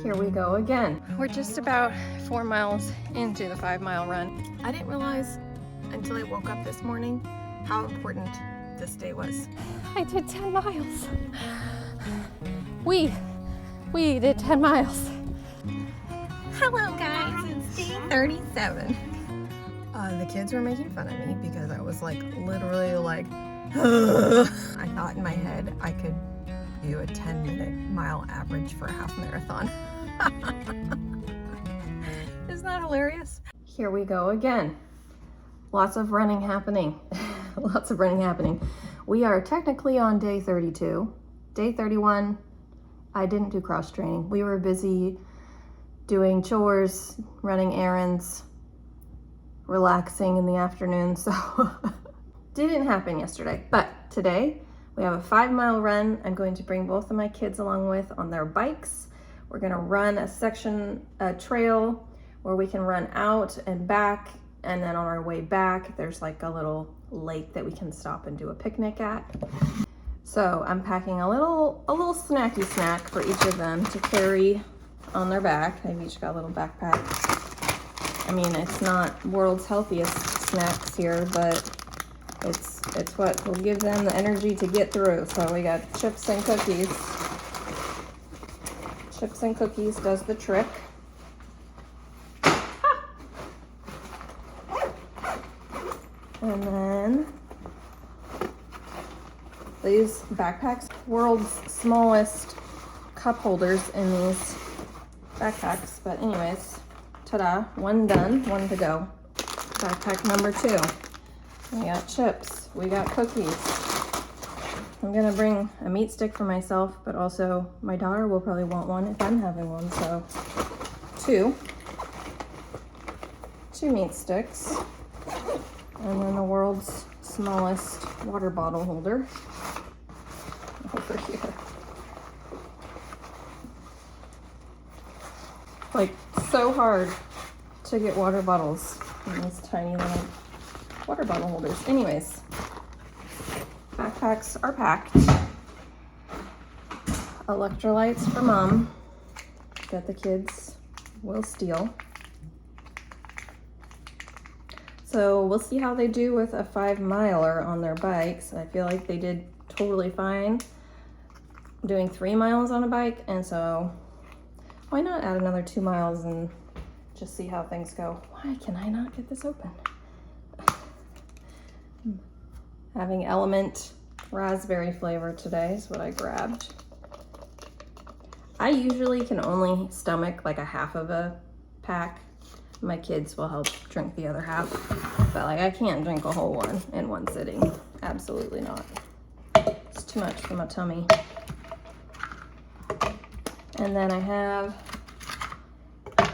Here we go again. We're just about 4 miles into the 5-mile run. I didn't realize until I woke up this morning how important this day was. I did 10 miles. We did 10 miles. Hello guys, it's day 37. The kids were making fun of me because I was literally I thought in my head I could do a 10-minute mile average for a half marathon. Isn't that hilarious? Here we go again. Lots of running happening. Lots of running happening. We are technically on day 32. Day 31, I didn't do cross training. We were busy doing chores, running errands, relaxing in the afternoon, so didn't happen yesterday. But today we have a 5-mile run. I'm going to bring both of my kids along with on their bikes. We're gonna run a trail where we can run out and back, and then on our way back there's like a little lake that we can stop and do a picnic at. So I'm packing a little snacky snack for each of them to carry on their back. They've each got a little backpack. I mean, it's not world's healthiest snacks here, but it's what will give them the energy to get through. So we got chips and cookies. Chips and cookies does the trick. And then these backpacks, world's smallest cup holders in these backpacks. But anyways, ta-da, one done, one to go. Backpack number 2. We got chips, we got cookies. I'm gonna bring a meat stick for myself, but also my daughter will probably want one if I'm having one, so two meat sticks. And then the world's smallest water bottle holder over here. Like, so hard to get water bottles in these tiny little water bottle holders. Anyways, backpacks are packed. Electrolytes for mom that the kids will steal. So we'll see how they do with a 5-miler on their bikes. I feel like they did totally fine doing 3 miles on a bike, and so why not add another 2 miles and just see how things go. Why can I not get this open? Having Element raspberry flavor today is what I grabbed. I usually can only stomach like a half of a pack. My kids will help drink the other half, but I can't drink a whole one in one sitting. Absolutely not. It's too much for my tummy. And then I have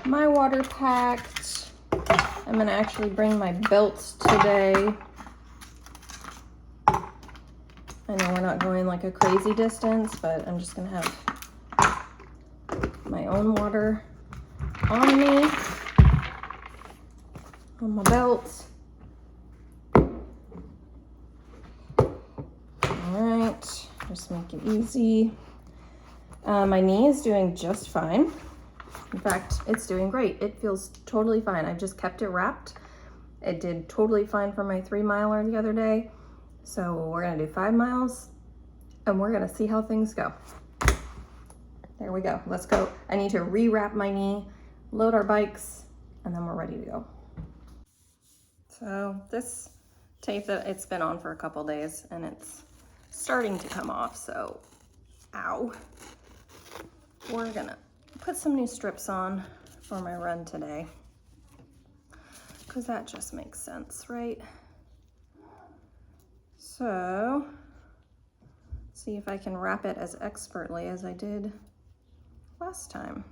my water packed. I'm gonna actually bring my belt today. I know we're not going like a crazy distance, but I'm just gonna have my own water on me, on my belt. All right, just make it easy. My knee is doing just fine. In fact, it's doing great. It feels totally fine. I've just kept it wrapped. It did totally fine for my 3-miler the other day. So we're gonna do 5 miles and we're gonna see how things go. There we go, let's go. I need to rewrap my knee, load our bikes, and then we're ready to go. So this tape that it's been on for a couple days and it's starting to come off, so ow. We're gonna put some new strips on for my run today, because that just makes sense, right? So, see if I can wrap it as expertly as I did last time.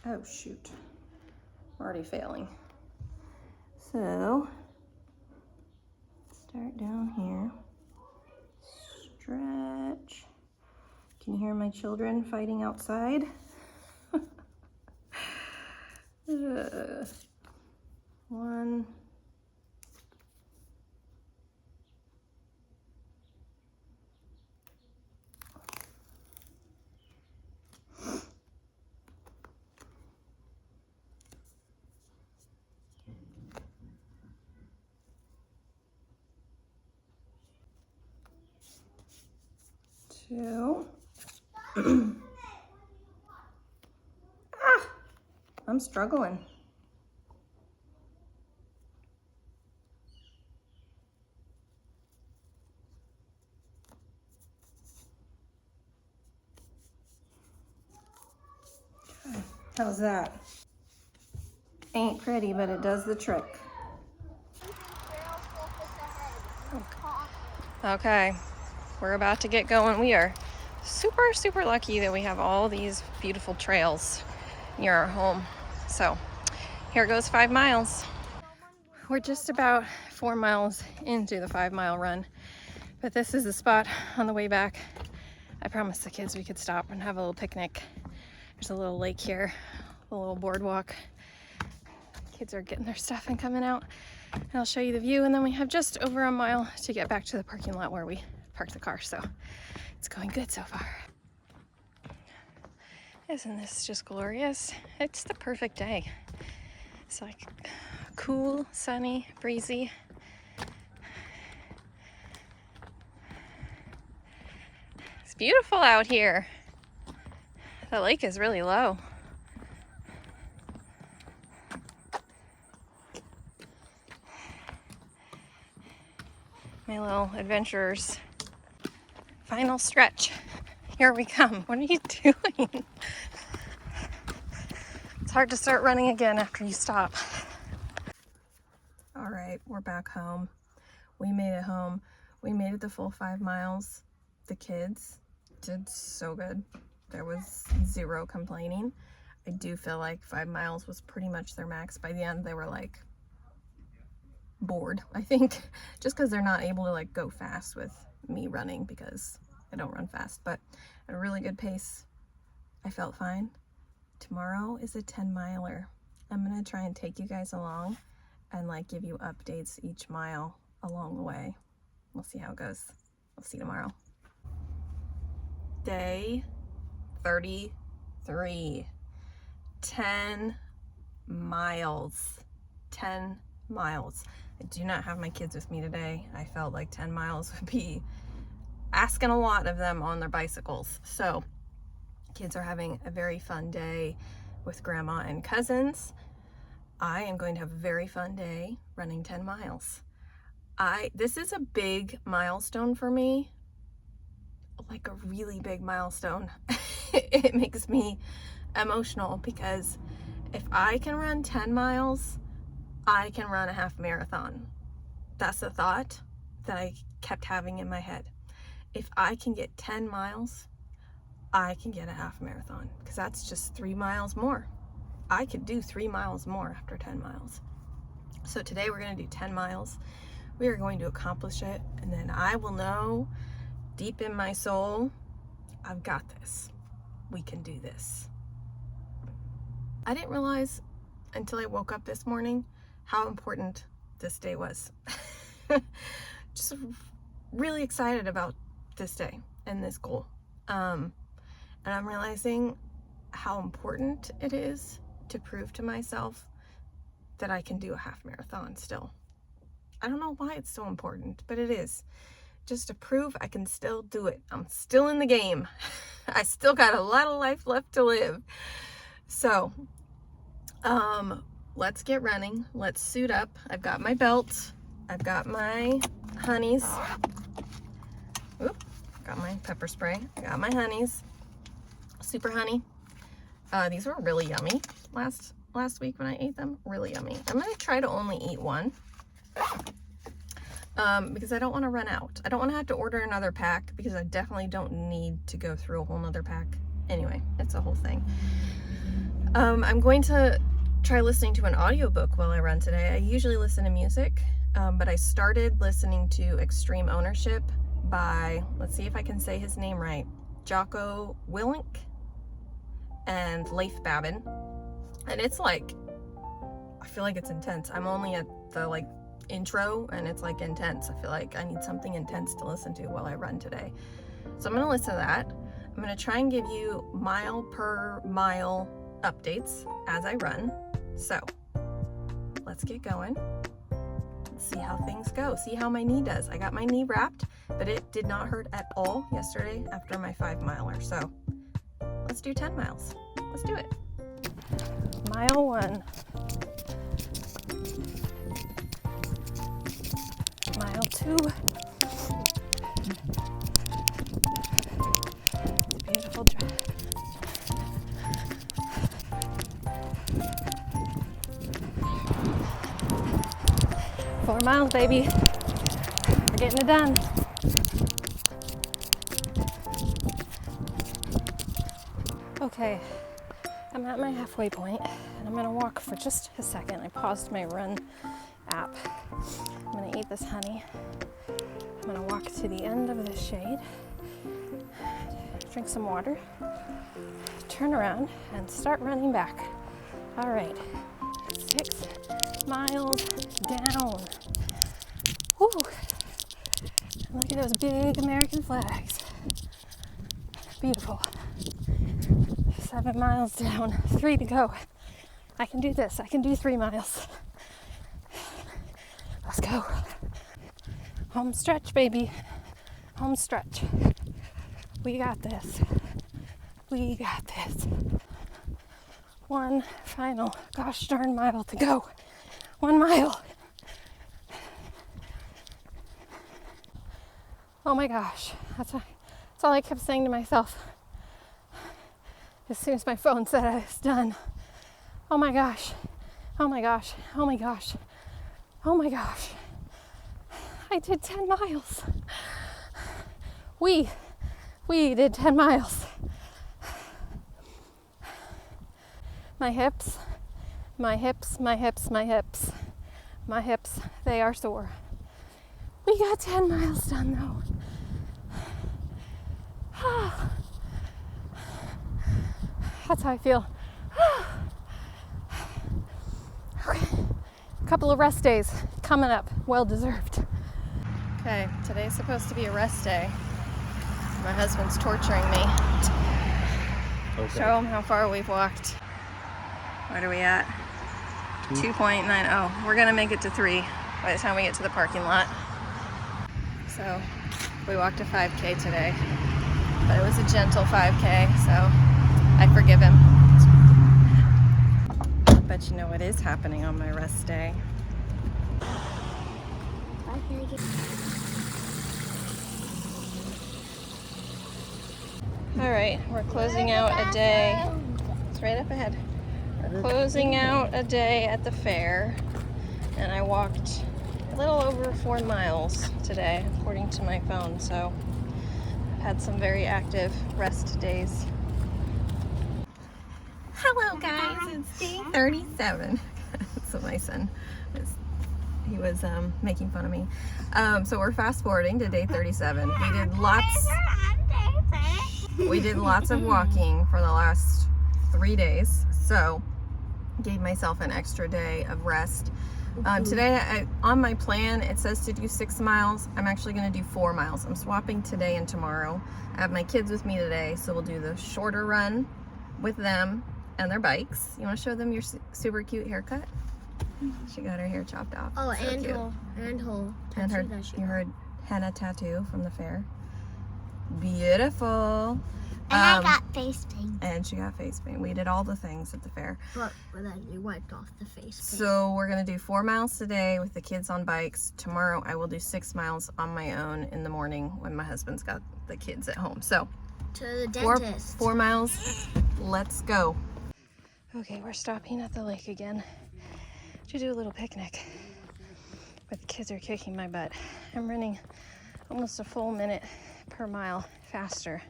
Oh shoot, I'm already failing. So, start down here, stretch. Can you hear my children fighting outside? One, 2. I'm struggling. Okay. How's that? Ain't pretty, but it does the trick. Okay, we're about to get going. We are super, super lucky that we have all these beautiful trails near our home. So here goes 5 miles. We're just about 4 miles into the 5-mile run, but this is the spot on the way back. I promised the kids we could stop and have a little picnic. There's a little lake here, a little boardwalk. Kids are getting their stuff and coming out. And I'll show you the view, and then we have just over a mile to get back to the parking lot where we parked the car. So it's going good so far. Isn't this just glorious? It's the perfect day. It's like cool, sunny, breezy. It's beautiful out here. The lake is really low. My little adventurers. Final stretch. Here we come. What are you doing? It's hard to start running again after you stop. All right, we're back home. We made it home. We made it the full 5 miles. The kids did so good. There was 0 complaining. I do feel like 5 miles was pretty much their max. By the end, they were like bored, I think, just because they're not able to like go fast with me running because I don't run fast, but at a really good pace. I felt fine. Tomorrow is a 10-miler. I'm gonna try and take you guys along and like give you updates each mile along the way. We'll see how it goes. We'll see you tomorrow. Day 33. 10 miles. 10 miles. I do not have my kids with me today. I felt like 10 miles would be asking a lot of them on their bicycles. So kids are having a very fun day with grandma and cousins. I am going to have a very fun day running 10 miles. This is a big milestone for me, like a really big milestone. It makes me emotional because if I can run 10 miles, I can run a half marathon. That's the thought that I kept having in my head. If I can get 10 miles, I can get a half marathon because that's just 3 miles more. I could do 3 miles more after 10 miles. So today we're going to do 10 miles. We are going to accomplish it, and then I will know deep in my soul, I've got this. We can do this. I didn't realize until I woke up this morning how important this day was. Just really excited about this day and this goal. And I'm realizing how important it is to prove to myself that I can do a half marathon still. I don't know why it's so important, but it is. Just to prove I can still do it. I'm still in the game. I still got a lot of life left to live. So, let's get running. Let's suit up. I've got my belt. I've got my honeys. Oop, got my pepper spray. I got my honeys. Super honey. These were really yummy last week when I ate them. Really yummy. I'm gonna try to only eat one. Because I don't want to run out. I don't want to have to order another pack because I definitely don't need to go through a whole nother pack. Anyway, it's a whole thing. I'm going to try listening to an audiobook while I run today. I usually listen to music, but I started listening to Extreme Ownership by, let's see if I can say his name right, Jocko Willink and Leif Babin. And it's like, I feel like it's intense. I'm only at the like intro and it's like intense. I feel like I need something intense to listen to while I run today. So I'm going to listen to that. I'm going to try and give you mile per mile updates as I run. So let's get going. See how things go. See how my knee does. I got my knee wrapped but it did not hurt at all yesterday after my 5 miler. So let's do 10 miles. Let's do it. Mile 1. Mile 2. It's a beautiful drive. Four miles, baby. We're getting it done. Okay, I'm at my halfway point, and I'm gonna walk for just a second. I paused my run app. I'm gonna eat this honey. I'm gonna walk to the end of the shade, drink some water, turn around, and start running back. All right, 6 miles down. Woo! Look at those big American flags. Beautiful. 7 miles down, 3 to go. I can do this. I can do 3 miles. Let's go. Home stretch, baby. Home stretch. We got this. We got this. 1 final gosh darn mile to go. 1 mile. Oh my gosh. That's all I kept saying to myself. As soon as my phone said I was done. Oh my gosh. Oh my gosh. Oh my gosh. Oh my gosh. I did 10 miles. We did 10 miles. My hips, they are sore. We got 10 miles done though. That's how I feel. Okay. A couple of rest days coming up, well deserved. Okay, today's supposed to be a rest day. My husband's torturing me. Okay. Show him how far we've walked. What are we at? 2.90. We're gonna make it to 3 by the time we get to the parking lot. So we walked a 5K today, but it was a gentle 5K, so I forgive him. But you know what is happening on my rest day? All right, we're closing out a day. It's right up ahead. We're closing out a day at the fair, and I walked a little over 4 miles today, according to my phone. So I've had some very active rest days. Hello guys, it's day 37. So my son was making fun of me. So we're fast forwarding to day 37. We did lots of walking for the last 3 days. So gave myself an extra day of rest. Today on my plan it says to do 6 miles. I'm actually going to do 4 miles. I'm swapping today and tomorrow. I have my kids with me today, so we'll do the shorter run with them and their bikes. You want to show them your super cute haircut? She got her hair chopped off. Oh, so and cute. her henna tattoo from the fair. Beautiful. And I got face paint. And she got face paint. We did all the things at the fair. But then you wiped off the face paint. So we're going to do 4 miles today with the kids on bikes. Tomorrow I will do 6 miles on my own in the morning when my husband's got the kids at home. So to the dentist. 4 miles. Let's go. Okay, we're stopping at the lake again to do a little picnic. But the kids are kicking my butt. I'm running almost a full minute per mile faster,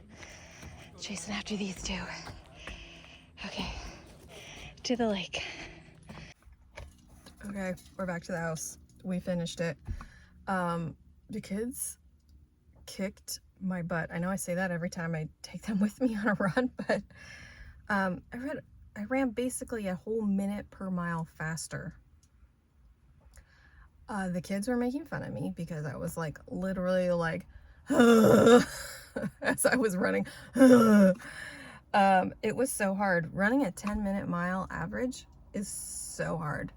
chasing after these two. Okay, to the lake. Okay, we're back to the house. We finished it. The kids kicked my butt. I know I say that every time I take them with me on a run, but I ran basically a whole minute per mile faster. The kids were making fun of me because I was like literally like as I was running. It was so hard. Running a 10-minute mile average is so hard.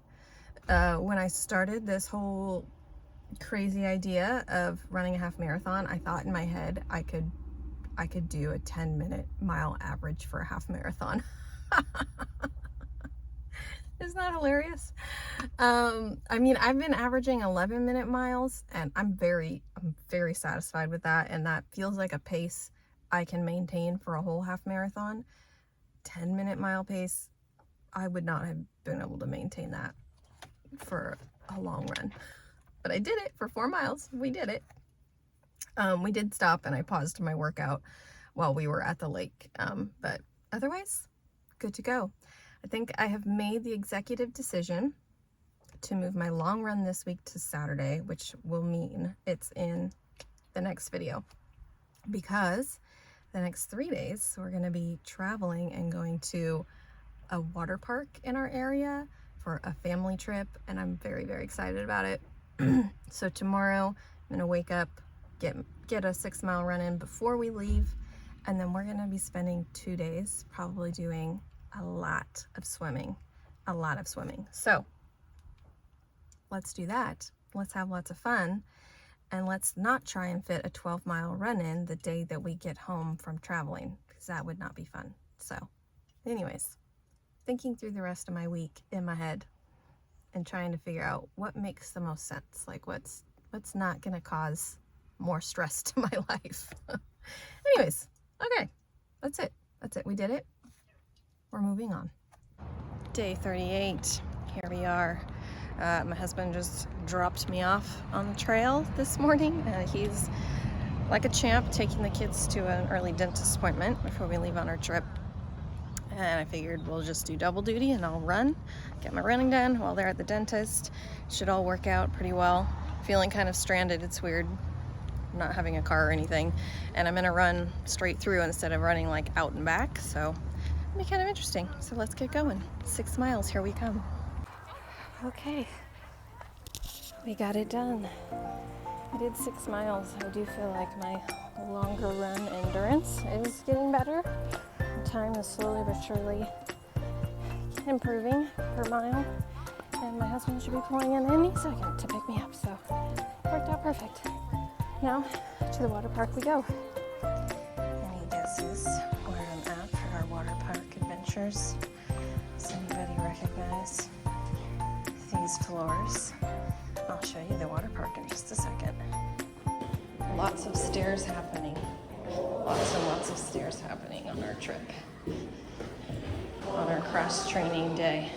When I started this whole crazy idea of running a half marathon, I thought in my head I could do a 10-minute mile average for a half marathon. Isn't that hilarious? I mean, I've been averaging 11-minute miles, and I'm very satisfied with that, and that feels like a pace I can maintain for a whole half marathon. 10-minute mile pace, I would not have been able to maintain that for a long run. But I did it for 4 miles. We did it. We did stop and I paused my workout while we were at the lake. But otherwise, good to go. I think I have made the executive decision to move my long run this week to Saturday, which will mean it's in the next video, because the next 3 days we're going to be traveling and going to a water park in our area for a family trip, and I'm very excited about it. So tomorrow I'm gonna wake up, get a 6-mile run in before we leave, and then we're gonna be spending 2 days probably doing a lot of swimming. So let's do that. Let's have lots of fun, and let's not try and fit a 12-mile run in the day that we get home from traveling, because that would not be fun. So anyways, thinking through the rest of my week in my head and trying to figure out what makes the most sense, like what's not gonna cause more stress to my life. Anyways, okay, that's it. We did it. We're moving on. Day 38. Here we are. My husband just dropped me off on the trail this morning. He's like a champ, taking the kids to an early dentist appointment before we leave on our trip. And I figured we'll just do double duty and I'll run, get my running done while they're at the dentist. Should all work out pretty well. Feeling kind of stranded. It's weird not having a car or anything. And I'm gonna run straight through instead of running like out and back. So it'll be kind of interesting. So let's get going. 6 miles, here we come. Okay, we got it done. I did 6 miles. I do feel like my longer run endurance is getting better. Time is slowly but surely improving per mile, and my husband should be pulling in any second to pick me up, so it worked out perfect. Now to the water park we go. Any guesses where I'm at for our water park adventures? Does anybody recognize these floors? I'll show you the water park in just a second. Lots of stairs happening. Lots and lots of stairs happening on our trip, on our cross-training day.